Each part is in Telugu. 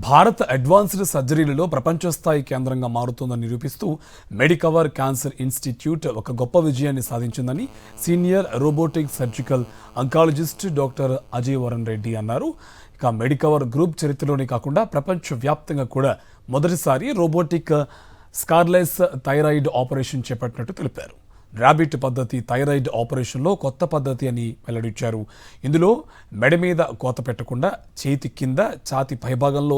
భారత్ అడ్వాన్స్డ్ సర్జరీలలో ప్రపంచ స్థాయి కేంద్రంగా మారుతోందని నిరూపిస్తూ మెడికవర్ క్యాన్సర్ ఇన్స్టిట్యూట్ ఒక గొప్ప విజయాన్ని సాధించిందని senior robotic surgical oncologist doctor Ajay వరన్ రెడ్డి అన్నారు. ఇక మెడికవర్ గ్రూప్ చరిత్రలోనే కాకుండా ప్రపంచవ్యాప్తంగా కూడా మొదటిసారి రోబోటిక్ స్కార్లెస్ థైరాయిడ్ ఆపరేషన్ చేపట్టినట్టు తెలిపారు. ర్యాబిట్ పద్ధతి థైరాయిడ్ ఆపరేషన్లో కొత్త పద్ధతి అని వెల్లడించారు. ఇందులో మెడ మీద కోత పెట్టకుండా చేతి కింద ఛాతి పైభాగంలో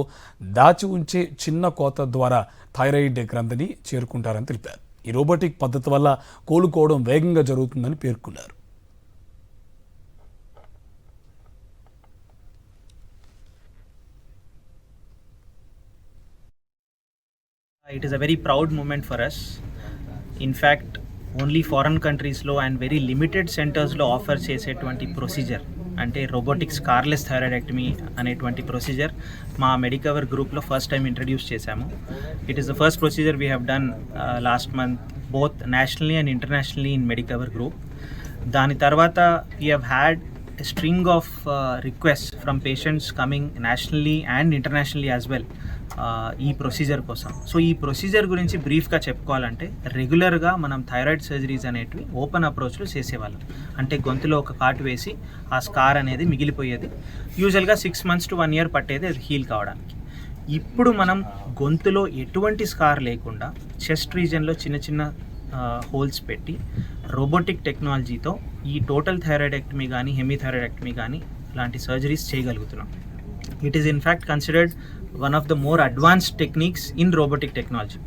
దాచి ఉంచే చిన్న కోత ద్వారా థైరాయిడ్ గ్రంథిని చేరుకుంటారని తెలిపారు. ఈ రోబోటిక్ పద్ధతి వల్ల కోలుకోవడం వేగంగా జరుగుతుందని పేర్కొన్నారు. It is a very proud moment for us. In fact, only foreign కంట్రీస్లో అండ్ వెరీ లిమిటెడ్ సెంటర్స్లో ఆఫర్ చేసేటువంటి ప్రొసీజర్ అంటే రోబోటిక్ స్కార్లెస్ థైరాయిడెక్టమీ అనేటువంటి ప్రొసీజర్ మా మెడికవర్ గ్రూప్లో ఫస్ట్ టైం ఇంట్రడ్యూస్ చేశాము. It is the first procedure we have done last month both nationally and internationally in Medicover group. దాని తర్వాత we have had a string of requests from patients coming nationally and internationally as well ఈ ప్రొసీజర్ కోసం. సో ఈ ప్రొసీజర్ గురించి బ్రీఫ్గా చెప్పుకోవాలంటే రెగ్యులర్గా మనం థైరాయిడ్ సర్జరీస్ అనేటివి ఓపెన్ అప్రోచ్లో చేసేవాళ్ళం. అంటే గొంతులో ఒక కాటు వేసి ఆ స్కార్ అనేది మిగిలిపోయేది. యూజువల్గా 6 months to 1 year పట్టేది అది హీల్ కావడానికి. ఇప్పుడు మనం గొంతులో ఎటువంటి స్కార్ లేకుండా చెస్ట్ రీజన్లో చిన్న చిన్న హోల్స్ పెట్టి రోబోటిక్ టెక్నాలజీతో ఈ టోటల్ థైరాయిడెక్టమీ కానీ హెమీథైరాయిడెక్టమీ కానీ ఇలాంటి సర్జరీస్ చేయగలుగుతున్నాం. It is in fact considered one of the more advanced techniques in robotic technology.